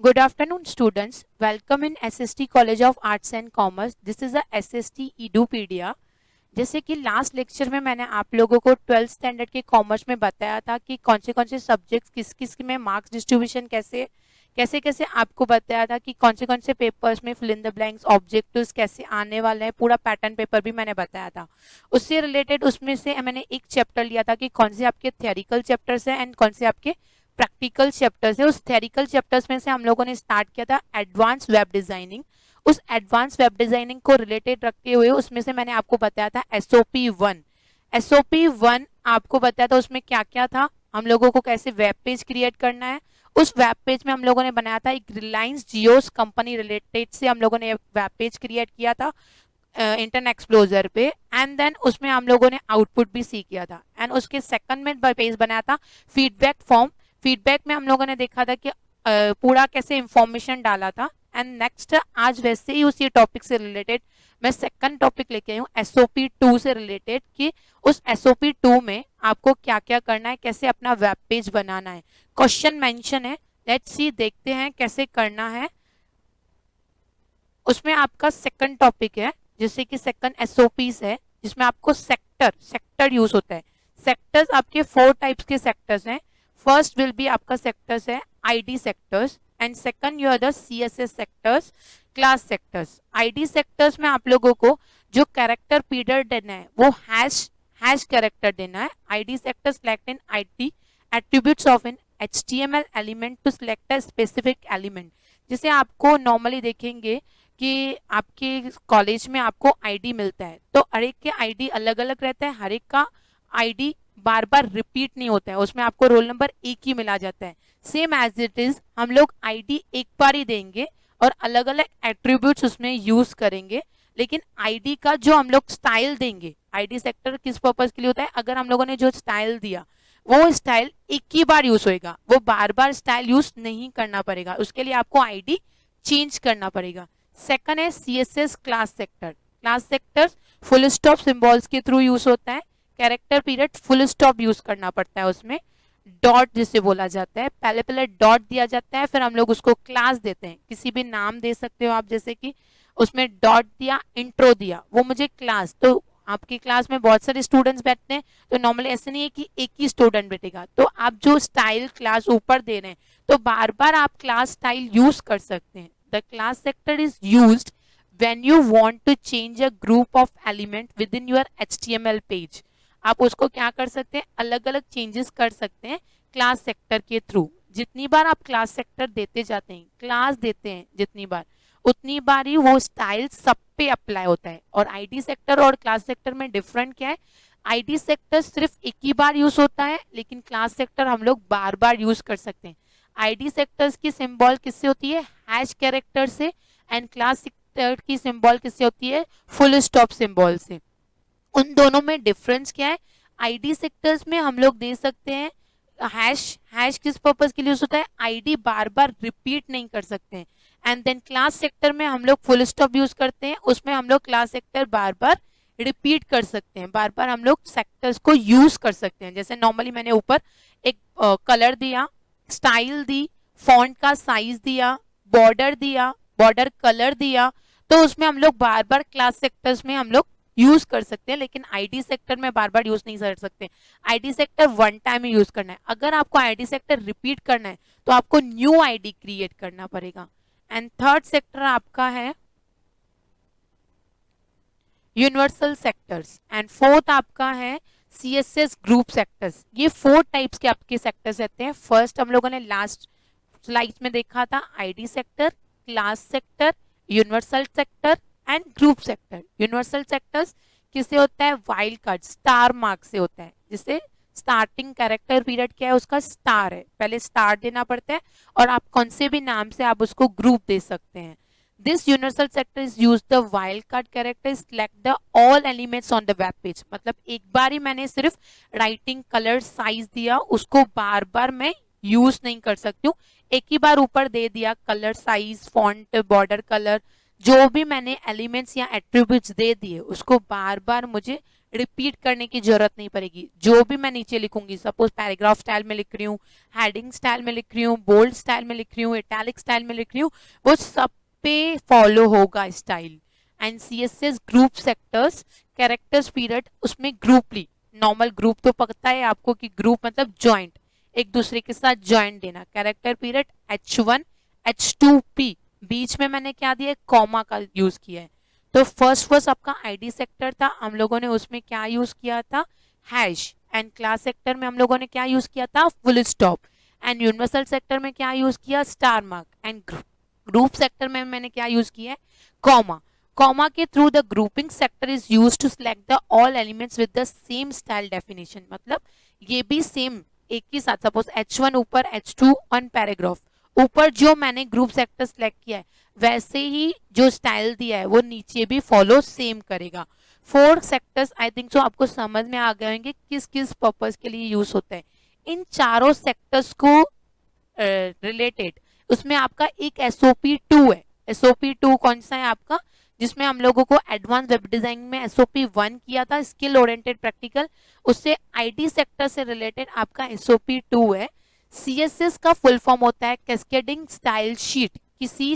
Good afternoon, students. Welcome in SST College of Arts and Commerce. This is a SST Edupedia. जैसे कि last lecture में मैंने आप लोगों को 12th स्टैंडर्ड के कॉमर्स में बताया था कि कौन से सब्जेक्ट्स किस किस में मार्क्स डिस्ट्रीब्यूशन कैसे कैसे कैसे आपको बताया था कि कौन से पेपर्स में fill in the blanks objectives कैसे आने वाले हैं, पूरा पैटर्न पेपर भी मैंने बताया था। उससे रिलेटेड उसमें से मैंने एक चैप्टर लिया था कि कौन से आपके थियोरिकल चैप्टर्स हैं एंड कौन से आपके प्रैक्टिकल चैप्टर्स है। उस थियोरिकल चैप्टर्स में से हम लोगों ने स्टार्ट किया था एडवांस वेब डिजाइनिंग। उस एडवांस वेब डिजाइनिंग को रिलेटेड रखते हुए उसमें से मैंने आपको बताया था SOP1। SOP1 आपको बताया था उसमें क्या क्या था, हम लोगों को कैसे वेब पेज क्रिएट करना है। उस वेब पेज में हम लोगों ने बनाया था एक रिलायंस जियोस कंपनी रिलेटेड से हम लोगों ने वेब पेज क्रिएट किया था इंटरनेट एक्सप्लोजर पे। एंड देन उसमें हम लोगों ने आउटपुट भी सी किया था। एंड उसके सेकंड में पेज बनाया था फीडबैक फॉर्म। फीडबैक में हम लोगों ने देखा था कि पूरा कैसे इंफॉर्मेशन डाला था। एंड नेक्स्ट आज वैसे ही उसी टॉपिक से रिलेटेड मैं सेकंड टॉपिक लेके आई हूँ SOP2 से रिलेटेड कि उस SOP2 में आपको क्या क्या करना है, कैसे अपना वेब पेज बनाना है। क्वेश्चन मेंशन है, लेट्स सी देखते हैं कैसे करना है। उसमें आपका सेकंड टॉपिक है जैसे कि सेकंड SOPs है जिसमें आपको सेक्टर यूज होता है। सेक्टर्स आपके 4 टाइप्स के सेक्टर्स हैं। फर्स्ट विल बी आपका सेक्टर्स है ID sectors and second you are the CSS sectors, class sectors. ID sectors में आप लोगों को जो कैरेक्टर पीरियड देना है वो हैश कैरेक्टर देना है। ID sector select in ID attributes of an HTML element to select a specific element। जिसे आपको नॉर्मली देखेंगे कि आपके कॉलेज में आपको आईडी मिलता है तो हर एक के आईडी अलग अलग रहता है, हर एक का आईडी बार बार रिपीट नहीं होता है, उसमें आपको रोल नंबर एक ही मिला जाता है। सेम एज इट इज हम लोग आईडी एक बार ही देंगे और अलग अलग एट्रीब्यूट्स उसमें यूज करेंगे। लेकिन आईडी का जो हम लोग स्टाइल देंगे, आईडी सेक्टर किस पर्पज के लिए होता है, अगर हम लोगों ने जो स्टाइल दिया वो स्टाइल एक ही बार यूज होएगा, वो बार बार स्टाइल यूज नहीं करना पड़ेगा, उसके लिए आपको आईडी चेंज करना पड़ेगा। सेकंड है CSS class sector. Class sector full stop symbols के थ्रू यूज होता है। Character period full stop use करना पड़ता है, उसमें डॉट जिसे बोला जाता है, पहले पहले डॉट दिया जाता है फिर हम लोग उसको क्लास देते हैं। किसी भी नाम दे सकते हो आप, जैसे कि उसमें डॉट दिया, इंट्रो दिया, वो मुझे क्लास। तो आपकी क्लास में बहुत सारे स्टूडेंट्स बैठते हैं तो नॉर्मली ऐसे नहीं है कि एक ही स्टूडेंट बैठेगा, तो आप जो स्टाइल क्लास ऊपर दे रहे हैं तो बार बार आप क्लास स्टाइल यूज कर सकते हैं। The class sector is used when you want to change a group of element within your HTML page। आप उसको क्या कर सकते हैं, अलग अलग चेंजेस कर सकते हैं क्लास सेक्टर के थ्रू। जितनी बार आप क्लास सेक्टर देते जाते हैं, क्लास देते हैं जितनी बार, उतनी बार ही वो स्टाइल सब पे अप्लाई होता है। और आईडी सेक्टर और क्लास सेक्टर में डिफरेंट क्या है, आईडी सेक्टर सिर्फ एक ही बार यूज होता है लेकिन क्लास सेक्टर हम लोग बार बार यूज कर सकते हैं। आईडी सेक्टर्स की सिंबल किससे होती है, हैश कैरेक्टर से, एंड क्लास सेक्टर की सिंबल किससे होती है, फुल स्टॉप सिंबल से। उन दोनों में डिफरेंस क्या है, आईडी सेक्टर्स में हम लोग दे सकते हैं हैश किस पर्पज के लिए यूज होता है, आईडी बार बार रिपीट नहीं कर सकते हैं। एंड देन क्लास सेक्टर में हम लोग फुल स्टॉप यूज करते हैं, उसमें हम लोग क्लास सेक्टर बार बार रिपीट कर सकते हैं, बार बार हम लोग सेक्टर्स को यूज कर सकते हैं। जैसे नॉर्मली मैंने ऊपर एक कलर दिया, स्टाइल दी, फॉन्ट का साइज दिया, बॉर्डर दिया, बॉर्डर कलर दिया, तो उसमें हम लोग बार बार क्लास सेक्टर्स में हम लोग यूज कर सकते हैं। लेकिन आईडी सेक्टर में बार बार यूज नहीं कर सकते, आईडी सेक्टर वन टाइम ही यूज करना है। अगर आपको आईडी सेक्टर रिपीट करना है तो आपको न्यू आईडी क्रिएट करना पड़ेगा। एंड थर्ड सेक्टर आपका है यूनिवर्सल सेक्टर्स एंड फोर्थ आपका है CSS ग्रुप सेक्टर्स। ये 4 टाइप्स के आपके सेक्टर्स रहते हैं। फर्स्ट हम लोगों ने लास्ट स्लाइड्स में देखा था ID sector, class sector, universal sector and group sector. Universal sectors किससे होता है, वाइल्ड कार्ड स्टार मार्क से होता है, जिससे स्टार्टिंग कैरेक्टर पीरियड क्या है उसका स्टार है, पहले स्टार देना पड़ता है और आप कौन से भी नाम से आप उसको ग्रुप दे सकते हैं। This universal sector is used the wildcard character select the all elements on the web page। मतलब एक बार ही मैंने सिर्फ राइटिंग कलर साइज दिया, उसको बार बार मैं यूज नहीं कर सकती हूँ। एक ही बार ऊपर दे दिया colour size, font, border colour, जो भी मैंने एलिमेंट्स या एट्रीब्यूट्स दे दिए उसको बार बार मुझे रिपीट करने की जरूरत नहीं पड़ेगी। जो भी मैं नीचे लिखूंगी, सपोज पैराग्राफ स्टाइल में लिख रही हूँ, हेडिंग स्टाइल में लिख रही हूँ, बोल्ड स्टाइल में लिख रही हूँ, इटैलिक स्टाइल में लिख रही हूँ, वो सब पे फॉलो होगा style. And CSS group sectors, characters period, उसमें ग्रुपली, नॉर्मल ग्रुप तो पता है आपको कि ग्रुप मतलब ज्वाइंट, एक दूसरे के साथ ज्वाइंट देना। कैरेक्टर पीरियड H1 H2P, बीच में मैंने क्या दिया, कॉमा का यूज किया है। तो फर्स्ट आपका आईडी सेक्टर था, हम लोगों ने उसमें क्या यूज किया था, हैश। एंड क्लास सेक्टर में हम लोगों ने क्या यूज किया था, full stop. And universal sector में क्या यूज किया, star mark. And group sector में मैंने क्या यूज किया है, कॉमा। कॉमा के through the grouping sector is use to select the all elements with the same style definition, मतलब ये भी सेम एक ही साथ, सपोज H1 ऊपर H2 ऑन पैराग्राफ, ऊपर जो मैंने ग्रुप सेक्टर सिलेक्ट किया है वैसे ही जो स्टाइल दिया है वो नीचे भी फॉलो सेम करेगा। 4 सेक्टर्स आई थिंक सो आपको समझ में आ गए होंगे किस किस पर्पस के लिए यूज होता है। इन चारों सेक्टर्स को रिलेटेड उसमें आपका एक SOP2 है। SOP2 कौन सा है आपका, जिसमें हम लोगों को एडवांस वेब डिजाइन में SOP1 किया था, स्किल ओरिएंटेड प्रैक्टिकल, उससे आईटी सेक्टर से रिलेटेड आपका SOP2 है। CSS का फुल फॉर्म होता है कैस्केडिंग स्टाइल शीट, किसी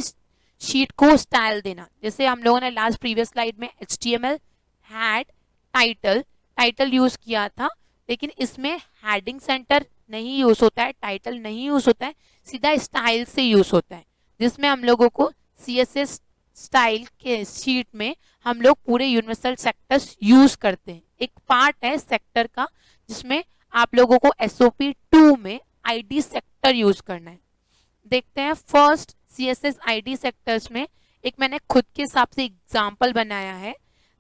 शीट को स्टाइल देना। जैसे हम लोगों ने लास्ट प्रीवियस स्लाइड में HTML हैड टाइटल यूज किया था, लेकिन इसमें हेडिंग सेंटर नहीं यूज होता है, टाइटल नहीं यूज होता है, सीधा स्टाइल से यूज होता है, जिसमें हम लोगों को CSS स्टाइल के शीट में हम लोग पूरे यूनिवर्सल सेक्टर्स यूज करते हैं। एक पार्ट है सेक्टर का जिसमें आप लोगों को SOP2 में आईडी सेक्टर यूज करना है। देखते हैं फर्स्ट CSS आईडी सेक्टर्स में एक मैंने खुद के हिसाब से एग्जांपल बनाया है।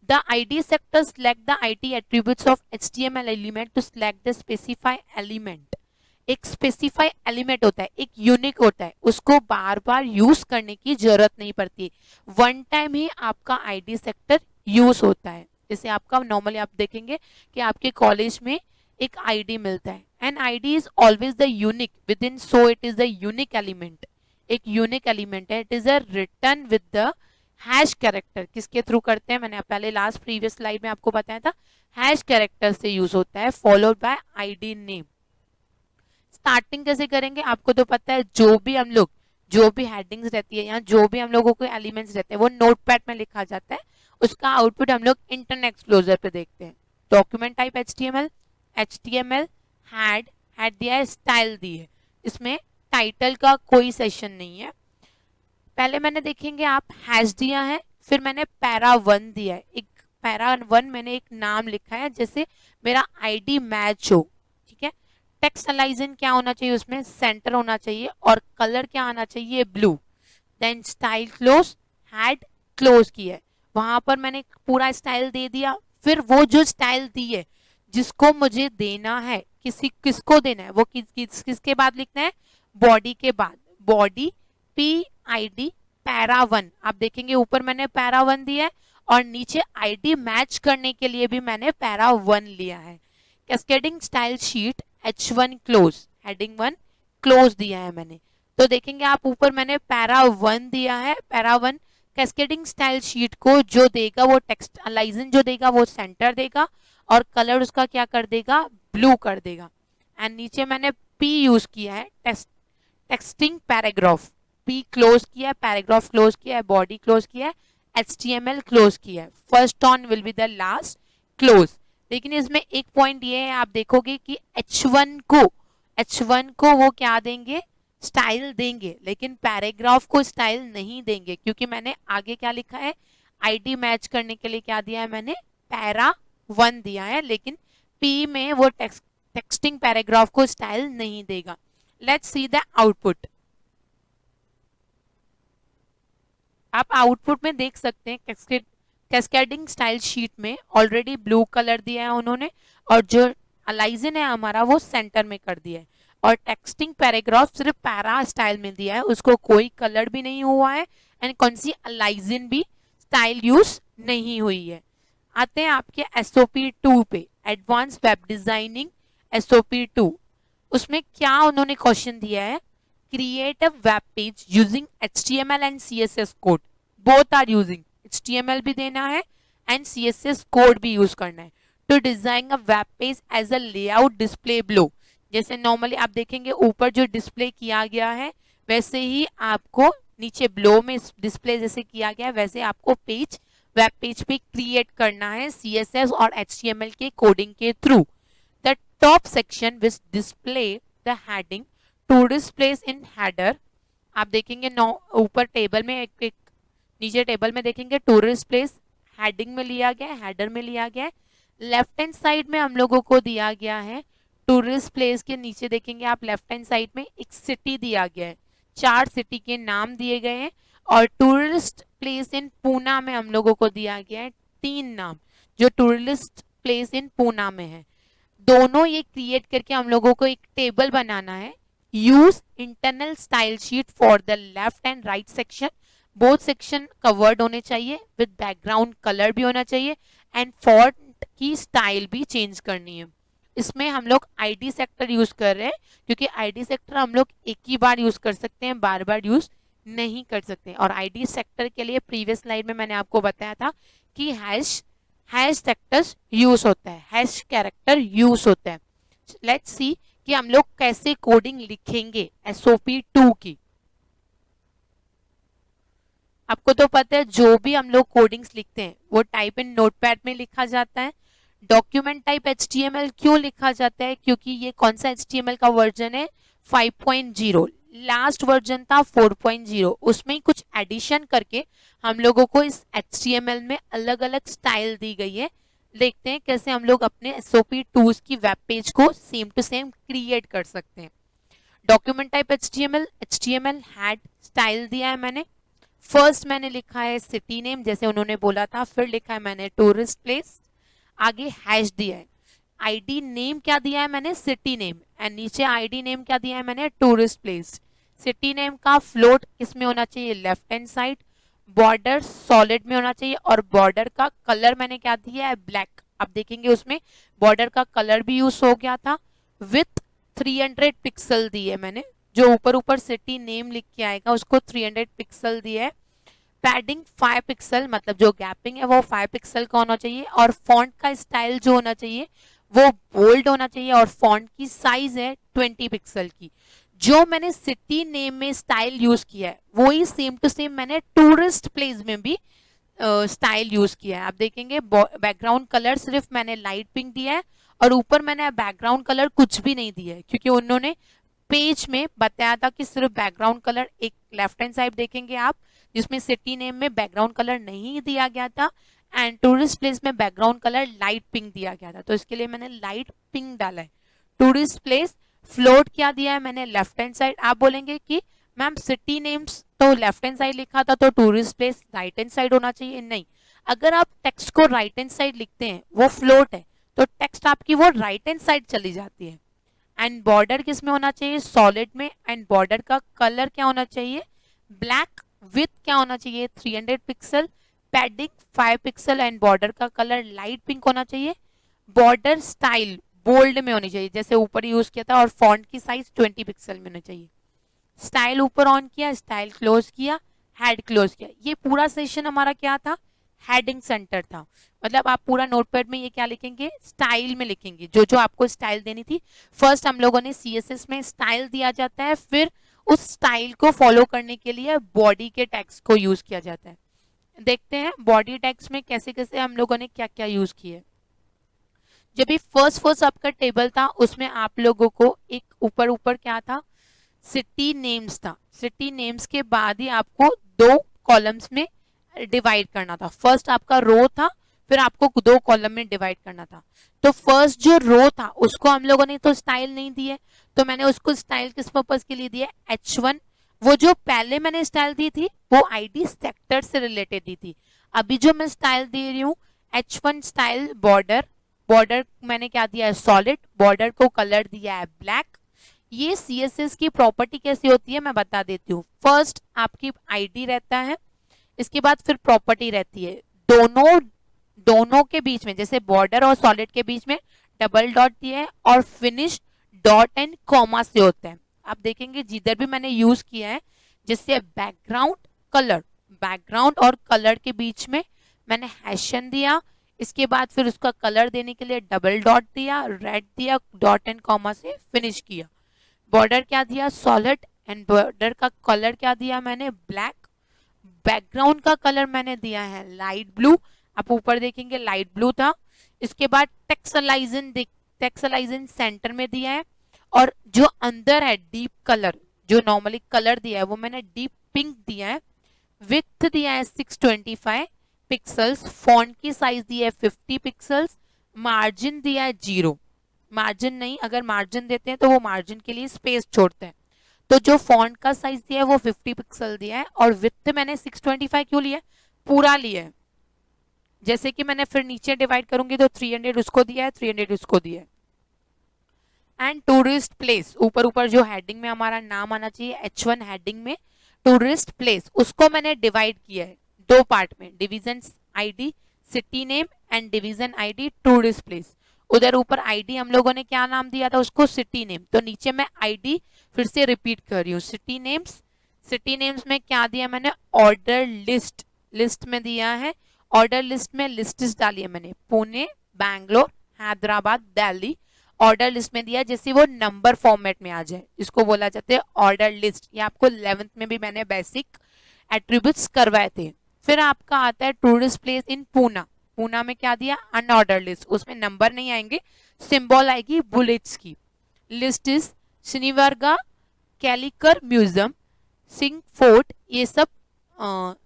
The ID sector select the IT attributes of HTML element to select the specify element। एक स्पेसिफाई एलिमेंट होता है, एक यूनिक होता है, उसको बार बार यूज करने की जरूरत नहीं पड़ती, वन टाइम ही आपका आईडी सेक्टर यूज होता है। जैसे आपका नॉर्मली आप देखेंगे कि आपके कॉलेज में एक आईडी मिलता है, and ID is always the unique with in, so it is the unique element, एक यूनिक एलिमेंट है। It is a return with the hash character. किसके थ्रू करते हैं, मैंने पहले लास्ट प्रीवियस स्लाइड में आपको बताया था, हैश कैरेक्टर से यूज होता है, followed by ID name. Starting कैसे करेंगे आपको तो पता है, जो भी हेडिंग्स रहती है या जो भी हम लोगों को एलिमेंट्स रहते हैं वो नोटपैड में लिखा जाता है, उसका आउटपुट हम लोग इंटरनेट एक्सप्लोरर पे देखते हैं। डॉक्यूमेंट टाइप HTML हैड दिया है, स्टाइल दी है, इसमें टाइटल का कोई सेशन नहीं है। पहले मैंने देखेंगे आप हैश दिया है, फिर मैंने पैरा1 दिया है, एक पैरा1 मैंने एक नाम लिखा है, जैसे मेरा आईडी मैच हो, ठीक है। टेक्स्ट अलाइजन क्या होना चाहिए, उसमें सेंटर होना चाहिए, और कलर क्या आना चाहिए, blue. Then style close, head close किया है, वहां पर मैंने पूरा स्टाइल दे दिया। फिर वो जो स्टाइल दी है जिसको मुझे देना है, किसको देना है, वो किसके बाद लिखना है, बॉडी के बाद, बॉडी PID पैरा1। आप देखेंगे ऊपर मैंने पैरा1 दिया है और नीचे आईडी मैच करने के लिए भी मैंने पैरा1 लिया है। Cascading style sheet H1 close, heading 1 close दिया है मैंने। तो देखेंगे आप ऊपर मैंने पैरा1 दिया है, पैरा1 कैस्केडिंग स्टाइल शीट को जो देगा वो टेक्स्ट अलाइजन जो देगा वो सेंटर देगा, और कलर उसका क्या कर देगा, ब्लू कर देगा। एंड नीचे मैंने P यूज किया है, टेक्स्टिंग पैराग्राफ, P क्लोज किया है, पैराग्राफ क्लोज किया है, बॉडी क्लोज किया है, HTML क्लोज किया है। First on will be the last close. लेकिन इसमें एक पॉइंट ये है, आप देखोगे कि H1 को वो क्या देंगे, स्टाइल देंगे, लेकिन पैराग्राफ को स्टाइल नहीं देंगे, क्योंकि मैंने आगे क्या लिखा है, आईडी मैच करने के लिए क्या दिया है मैंने, पैरा1 दिया है, लेकिन P में वो टेक्स्टिंग पैराग्राफ को स्टाइल नहीं देगा। Let's see the output. आप आउटपुट में देख सकते हैं कैस्केडिंग स्टाइल शीट में ऑलरेडी ब्लू कलर दिया है उन्होंने, और जो अलाइजन है हमारा वो सेंटर में कर दिया है, और टेक्स्टिंग पैराग्राफ सिर्फ पैरा स्टाइल में दिया है, उसको कोई कलर भी नहीं हुआ है, एंड कौन सी अलाइजन भी स्टाइल यूज नहीं हुई है। आते हैं आपके SOP2 पे, एडवांस वेब डिजाइनिंग SOP2। उसमें क्या उन्होंने क्वेश्चन दिया है, create a web page using HTML and CSS code, both are using, HTML भी देना है एंड CSS कोड भी यूज करना है to design a web page as a layout display below. जैसे नॉर्मली आप देखेंगे ऊपर जो डिस्प्ले किया गया है वैसे ही आपको नीचे बिलो में डिस्प्ले जैसे किया गया है वैसे आपको पेज वेब पेज पे क्रिएट करना है CSS और HTML के कोडिंग के through. The top section which display the heading tourist place in header. आप देखेंगे ऊपर टेबल में एक नीचे टेबल में देखेंगे टूरिस्ट प्लेस हेडिंग में लिया गया है, हेडर में लिया गया है। लेफ्ट हैंड साइड में हम लोगों को दिया गया है टूरिस्ट प्लेस के नीचे देखेंगे आप लेफ्ट हैंड साइड में एक सिटी दिया गया है, 4 सिटी के नाम दिए गए हैं और टूरिस्ट प्लेस इन पूना में हम लोगों को दिया गया है 3 नाम जो टूरिस्ट प्लेस इन पूना में है। दोनों ये क्रिएट करके हम लोगों को एक टेबल बनाना है। Use internal style sheet for the left and right section, both section covered होने चाहिए विद बैकग्राउंड कलर भी होना चाहिए एंड फॉन्ट की स्टाइल भी चेंज करनी है। इसमें हम लोग ID सेक्टर यूज कर रहे हैं क्योंकि ID सेक्टर हम लोग एक ही बार यूज कर सकते हैं, बार बार यूज नहीं कर सकते। और ID सेक्टर के लिए प्रीवियस स्लाइड में मैंने आपको बताया था कि हैश सेक्टर्स यूज होता है, हैश कैरेक्टर यूज होता है। लेट्स सी कि हम लोग कैसे कोडिंग लिखेंगे SOP2 की। आपको तो पता है जो भी हम लोग कोडिंग्स लिखते हैं वो टाइप इन नोटपैड में लिखा जाता है। डॉक्यूमेंट टाइप HTML क्यों लिखा जाता है? क्योंकि ये कौन सा HTML का वर्जन है 5.0, लास्ट वर्जन था 4.0, उसमें कुछ एडिशन करके हम लोगों को इस HTML में अलग अलग स्टाइल दी गई है। देखते हैं कैसे हम लोग अपने SOP2 की वेब पेज को सेम टू सेम क्रिएट कर सकते हैं। Document type HTML had style दिया है मैंने। फर्स्ट मैंने लिखा है सिटी नेम जैसे उन्होंने बोला था, फिर लिखा है मैंने टूरिस्ट प्लेस, आगे हैश दिया है। ID नेम क्या दिया है मैंने सिटी नेम एंड नीचे ID नेम क्या दिया है मैंने टूरिस्ट प्लेस। सिटी नेम का फ्लोट किसमें होना चाहिए left hand side, border solid में होना चाहिए और बॉर्डर का कलर मैंने क्या दिया है ब्लैक। आप देखेंगे उसमें बॉर्डर का कलर भी यूज हो गया था। विथ 300 पिक्सल दिए मैंने, जो ऊपर सिटी नेम लिख के आएगा उसको 300 पिक्सल दिया है। पैडिंग 5 पिक्सल मतलब जो गैपिंग है वो 5 पिक्सल का होना चाहिए और फॉन्ट का स्टाइल जो होना चाहिए वो बोल्ड होना चाहिए और फॉन्ट की साइज है 20 पिक्सल की। जो मैंने सिटी नेम में स्टाइल यूज किया है वही सेम टू सेम मैंने टूरिस्ट प्लेस में भी स्टाइल यूज किया है। आप देखेंगे बैकग्राउंड कलर सिर्फ मैंने लाइट पिंक दिया है और ऊपर मैंने बैकग्राउंड कलर कुछ भी नहीं दिया है क्योंकि उन्होंने पेज में बताया था कि सिर्फ बैकग्राउंड कलर एक लेफ्ट हैंड साइड देखेंगे आप जिसमें सिटी नेम में बैकग्राउंड कलर नहीं दिया गया था एंड टूरिस्ट प्लेस में बैकग्राउंड कलर लाइट पिंक दिया गया था, तो इसके लिए मैंने लाइट पिंक डाला है। टूरिस्ट प्लेस फ्लोट क्या दिया है मैंने लेफ्ट हैंड साइड। आप बोलेंगे कि मैम सिटी नेम्स तो लेफ्ट हैंड साइड लिखा था तो tourist place right hand side होना चाहिए। नहीं, अगर आप टेक्स्ट को राइट हैंड साइड लिखते हैं वो फ्लोट है तो टेक्स्ट आपकी वो राइट हैंड साइड चली जाती है। एंड बॉर्डर किस में होना चाहिए सॉलिड में एंड बॉर्डर का कलर क्या होना चाहिए ब्लैक, विथ क्या होना चाहिए 300 pixel, padding 5 pixel and border का कलर लाइट पिंक होना चाहिए। बॉर्डर स्टाइल बोल्ड में होनी चाहिए जैसे ऊपर यूज किया था और फॉन्ट की साइज 20 पिक्सल में होनी चाहिए। स्टाइल ऊपर ऑन किया, स्टाइल क्लोज किया, हेड क्लोज किया। ये पूरा सेशन हमारा क्या था हेडिंग सेंटर था। मतलब आप पूरा नोटपैड में ये क्या लिखेंगे स्टाइल में लिखेंगे जो जो आपको स्टाइल देनी थी। फर्स्ट हम लोगों ने CSS में स्टाइल दिया जाता है, फिर उस स्टाइल को फॉलो करने के लिए बॉडी के टैग्स को यूज किया जाता है। देखते हैं बॉडी टैग्स में कैसे कैसे हम लोगों ने क्या क्या यूज किए। जब भी फर्स्ट आपका टेबल था उसमें आप लोगों को एक ऊपर क्या था सिटी नेम्स था। सिटी नेम्स के बाद ही आपको 2 कॉलम्स में डिवाइड करना था। फर्स्ट आपका रो था फिर आपको 2 कॉलम में डिवाइड करना था। तो फर्स्ट जो रो था उसको हम लोगों ने तो स्टाइल नहीं दी है तो मैंने उसको स्टाइल किस पर्पज के लिए दिया H1। वो जो पहले मैंने स्टाइल दी थी वो ID सेक्टर से रिलेटेड दी थी। अभी जो मैं स्टाइल दे रही हूँ H1 स्टाइल बॉर्डर मैंने क्या दिया है सॉलिड, बॉर्डर को कलर दिया है ब्लैक। ये CSS की प्रॉपर्टी कैसी होती है मैं बता देती हूँ। फर्स्ट आपकी ID रहता है, इसके बाद फिर प्रॉपर्टी रहती है। दोनों के बीच में जैसे बॉर्डर और सॉलिड के बीच में डबल डॉट दिया है और फिनिश डॉट एंड कॉमा से होता है। आप देखेंगे जिधर भी मैंने यूज किया है जिससे बैकग्राउंड बैकग्राउंड और कलर के बीच में मैंने हैशन दिया, इसके बाद फिर उसका कलर देने के लिए डबल डॉट दिया, रेड दिया, डॉट एंड कॉमा से फिनिश किया। बॉर्डर क्या दिया, सॉलिड, एंड बॉर्डर का कलर क्या दिया मैंने, ब्लैक। बैकग्राउंड का कलर मैंने दिया है लाइट ब्लू, आप ऊपर देखेंगे लाइट ब्लू था। इसके बाद टेक्सचराइजेशन सेंटर में दिया है, और जो अंदर है डीप कलर, जो नॉर्मली कलर दिया है वो मैंने डीप पिंक दिया है। विड्थ दिया है 625 पिक्सल्स, फॉन्ट की साइज दिया है 50 पिक्सल्स, मार्जिन दिया है 0। मार्जिन नहीं, अगर मार्जिन देते हैं तो वो मार्जिन के लिए स्पेस छोड़ते हैं, तो जो फॉन्ट का साइज दिया है वो 50 पिक्सल दिया है। और विड्थ मैंने 625 क्यों लिया है, पूरा लिया है। जैसे कि मैंने फिर नीचे डिवाइड करूंगी तो 300 उसको दिया है, 300 उसको दिया है। एंड टूरिस्ट प्लेस, ऊपर ऊपर जो हेडिंग में हमारा नाम आना चाहिए H1 हेडिंग में, टूरिस्ट प्लेस, उसको मैंने डिवाइड किया है दो पार्ट में, division ID city name and division ID tourist place. उधर ऊपर आईडी हम लोगों ने क्या नाम दिया था उसको, सिटी नेम, तो नीचे मैं आईडी फिर से रिपीट कर रही हूँ, सिटी नेम्स। सिटी नेम्स में क्या दिया मैंने, ऑर्डर लिस्ट, लिस्ट में दिया है। ऑर्डर लिस्ट में लिस्ट्स डाली है मैंने, पुणे, बैंगलोर, हैदराबाद, दिल्ली। ऑर्डर लिस्ट में दिया जैसे वो नंबर फॉर्मेट में आ जाए, इसको बोला जाता है ऑर्डर लिस्ट। ये आपको 11th में भी मैंने बेसिक एट्रीब्यूट्स करवाए थे। फिर आपका आता है tourist place in Poona. Poona में क्या दिया, अनऑर्डर लिस्ट, उसमें नंबर नहीं आएंगे, सिंबल आएगी बुलेट्स की। List is Shaniwarwada, Kelkar museum, Singh fort, ये सब,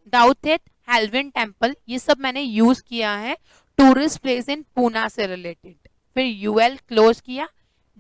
दाउथेट, हेल्विन टेम्पल, ये सब मैंने यूज किया है टूरिस्ट प्लेस इन पूना से रिलेटेड। फिर यूएल क्लोज किया,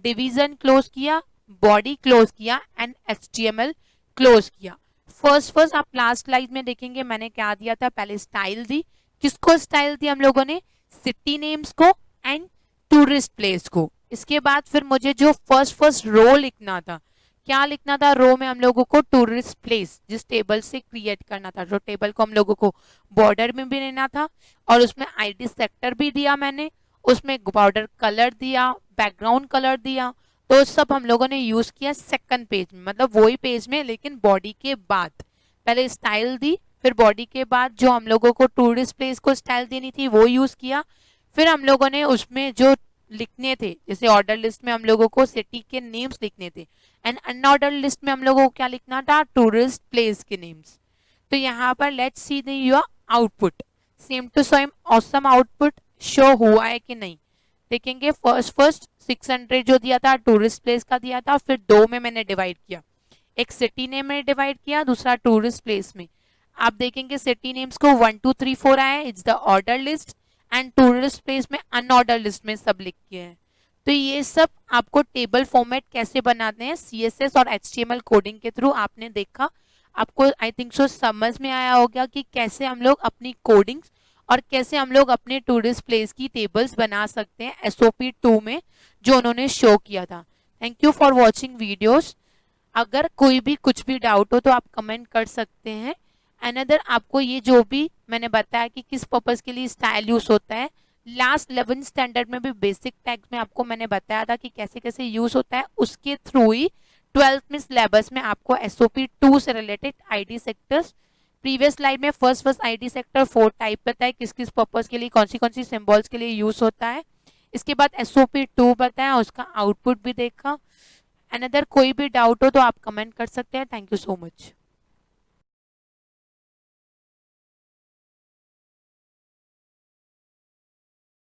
डिवीजन क्लोज किया, बॉडी क्लोज किया, एंड HTML क्लोज किया। फर्स्ट आप लास्ट लाइन में देखेंगे मैंने क्या दिया था, पहले स्टाइल दी, किसको स्टाइल दी हम लोगों ने, सिटी नेम्स को एंड टूरिस्ट प्लेस को। इसके बाद फिर मुझे जो फर्स्ट रो लिखना था, क्या लिखना था रो में हम लोगों को, टूरिस्ट प्लेस, जिस टेबल से क्रिएट करना था, जो टेबल को हम लोगों को बॉर्डर में भी लेना था, और उसमें आईडी सेक्टर भी दिया मैंने, उसमें बॉर्डर कलर दिया, बैकग्राउंड कलर दिया। तो सब हम लोगों ने यूज किया सेकंड पेज में, मतलब वही पेज में लेकिन बॉडी के बाद। पहले स्टाइल दी, फिर बॉडी के बाद जो हम लोगों को टूरिस्ट प्लेस को स्टाइल देनी थी वो यूज किया। फिर हम लोगों ने उसमें जो लिखने थे, जैसे ऑर्डर लिस्ट में हम लोगों को सिटी के नेम्स लिखने थे, एंड अनऑर्डर लिस्ट में हम लोगों को क्या लिखना था, टूरिस्ट प्लेस के नेम्स। तो यहाँ पर let's see the your output, same to same awesome output show हुआ है कि नहीं देखेंगे। फर्स्ट 600 जो दिया था टूरिस्ट प्लेस का दिया था, फिर दो में मैंने डिवाइड किया, एक सिटी नेम में डिवाइड किया, दूसरा टूरिस्ट प्लेस में। आप देखेंगे सिटी नेम्स को 1 2 3 4 आया, it's the order list, and tourist place में अनऑर्डर लिस्ट में सब लिख के हैं। तो ये सब आपको टेबल फॉर्मेट कैसे बनाते हैं CSS और HTML कोडिंग के थ्रू आपने देखा, आपको आई थिंक सो समझ में आया होगा कि कैसे हम लोग अपनी कोडिंग्स और कैसे हम लोग अपने टूरिस्ट प्लेस की टेबल्स बना सकते हैं SOP 2 में जो उन्होंने शो किया था। Thank you for watching videos. अगर कोई भी कुछ भी डाउट हो तो आप कमेंट कर सकते हैं। अनदर आपको ये जो भी मैंने बताया कि किस पर्पस के लिए स्टाइल यूज होता है, लास्ट 11th स्टैंडर्ड में भी बेसिक टैग्स में आपको मैंने बताया था कि कैसे कैसे यूज होता है, उसके थ्रू ही 12th में सिलेबस में आपको SOP 2 से related ID sectors, previous slide में फर्स्ट आईडी सेक्टर 4 टाइप बताया किस किस पर्पस के लिए कौन सी सिंबल्स के लिए यूज होता है। इसके बाद SOP 2 बताया, उसका आउटपुट भी देखा। अनदर कोई भी डाउट हो तो आप कमेंट कर सकते हैं। Thank you so much.